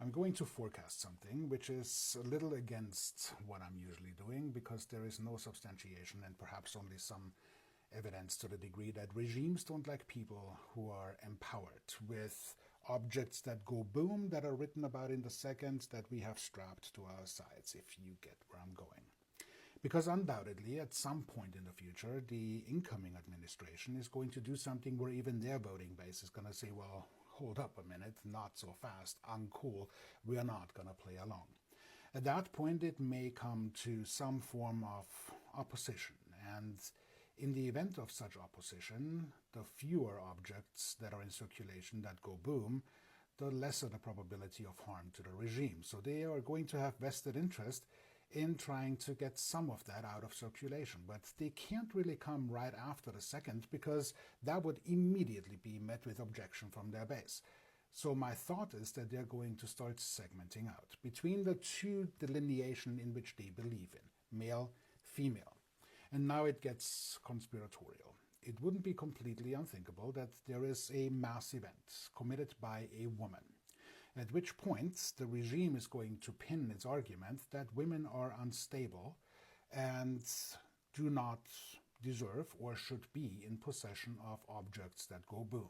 I'm going to forecast something which is a little against what I'm usually doing because there is no substantiation and perhaps only some evidence to the degree that regimes don't like people who are empowered with objects that go boom, that are written about in the seconds that we have strapped to our sides, if you get where I'm going. Because undoubtedly, at some point in the future, the incoming administration is going to do something where even their voting base is going to say, well, hold up a minute, not so fast, uncool, we are not going to play along. At that point, it may come to some form of opposition, and in the event of such opposition, the fewer objects that are in circulation that go boom, the lesser the probability of harm to the regime. So they are going to have vested interest in trying to get some of that out of circulation. But they can't really come right after the second because that would immediately be met with objection from their base. So my thought is that they're going to start segmenting out between the two delineation in which they believe in, male, female. And now it gets conspiratorial. It wouldn't be completely unthinkable that there is a mass event committed by a woman, at which point the regime is going to pin its argument that women are unstable and do not deserve or should be in possession of objects that go boom.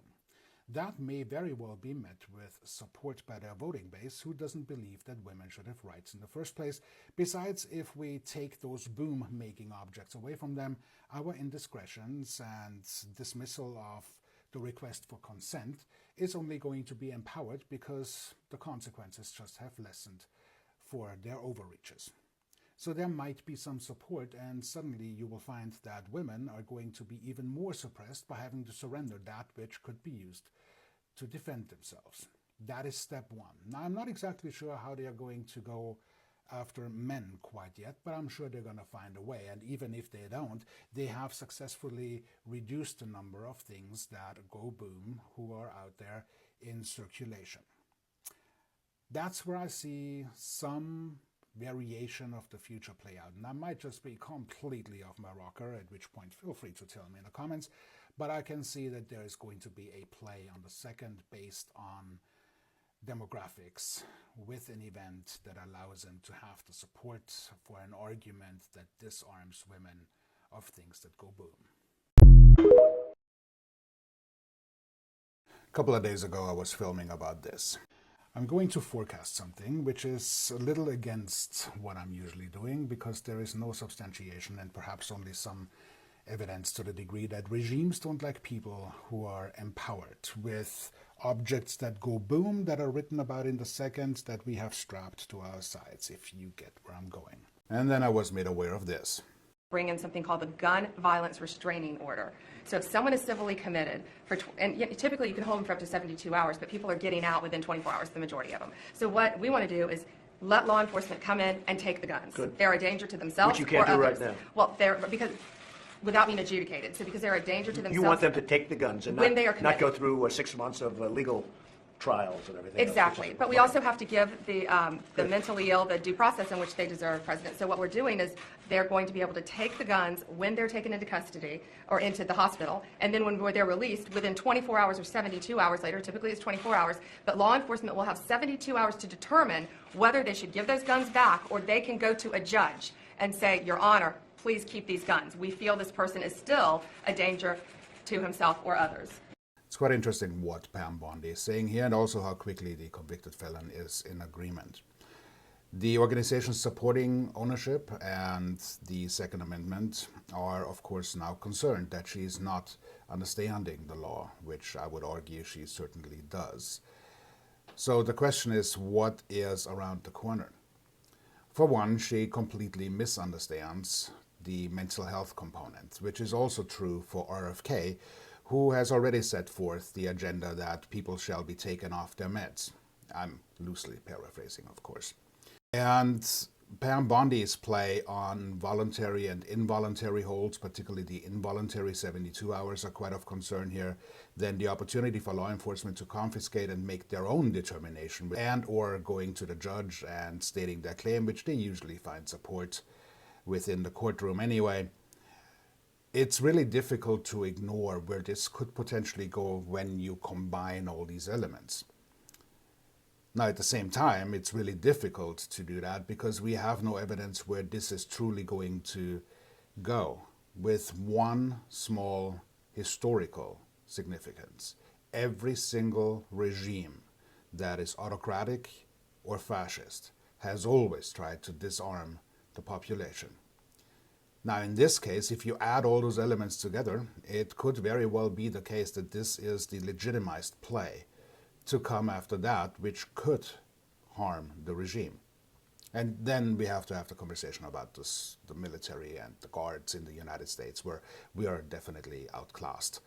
That may very well be met with support by their voting base, who doesn't believe that women should have rights in the first place. Besides, if we take those boom-making objects away from them, our indiscretions and dismissal of the request for consent is only going to be empowered because the consequences just have lessened for their overreaches. So there might be some support, and suddenly you will find that women are going to be even more suppressed by having to surrender that which could be used to defend themselves. That is step one. Now, I'm not exactly sure how they are going to go after men quite yet, but I'm sure they're going to find a way. And even if they don't, they have successfully reduced the number of things that go boom who are out there in circulation. That's where I see some variation of the future play out. And I might just be completely off my rocker, at which point feel free to tell me in the comments, but I can see that there is going to be a play on the second based on demographics with an event that allows them to have the support for an argument that disarms women of things that go boom. A couple of days ago I was filming about this. I'm going to forecast something which is a little against what I'm usually doing because there is no substantiation and perhaps only some evidence to the degree that regimes don't like people who are empowered with objects that go boom, that are written about in the seconds that we have strapped to our sides, if you get where I'm going. And then I was made aware of this. Bring in something called the gun violence restraining order. So if someone is civilly committed, typically you can hold them for up to 72 hours, but people are getting out within 24 hours, the majority of them. So what we want to do is let law enforcement come in and take the guns. Good. They're a danger to themselves. Which you can't or do others. right now. Well, without being adjudicated. So because they're a danger to themselves. You want them to take the guns and when they are not committed. go through 6 months of legal trials and everything Exactly. else. But we also have to give the mentally ill the due process in which they deserve, President. So what we're doing is they're going to be able to take the guns when they're taken into custody or into the hospital, and then when they're released within 24 hours or 72 hours later, typically it's 24 hours, but law enforcement will have 72 hours to determine whether they should give those guns back or they can go to a judge and say, Your Honor, please keep these guns. We feel this person is still a danger to himself or others. It's quite interesting what Pam Bondi is saying here and also how quickly the convicted felon is in agreement. The organizations supporting ownership and the Second Amendment are, of course, now concerned that she is not understanding the law, which I would argue she certainly does. So the question is, what is around the corner? For one, she completely misunderstands the mental health component, which is also true for RFK, who has already set forth the agenda that people shall be taken off their meds. I'm loosely paraphrasing, of course. And Pam Bondi's play on voluntary and involuntary holds, particularly the involuntary 72 hours, are quite of concern here. Then the opportunity for law enforcement to confiscate and make their own determination and or going to the judge and stating their claim, which they usually find support within the courtroom anyway. It's really difficult to ignore where this could potentially go when you combine all these elements. Now, at the same time, it's really difficult to do that because we have no evidence where this is truly going to go, with one small historical significance. Every single regime that is autocratic or fascist has always tried to disarm the population. Now, in this case, if you add all those elements together, it could very well be the case that this is the legitimized play to come after that, which could harm the regime. And then we have to have the conversation about the military and the guards in the United States, where we are definitely outclassed.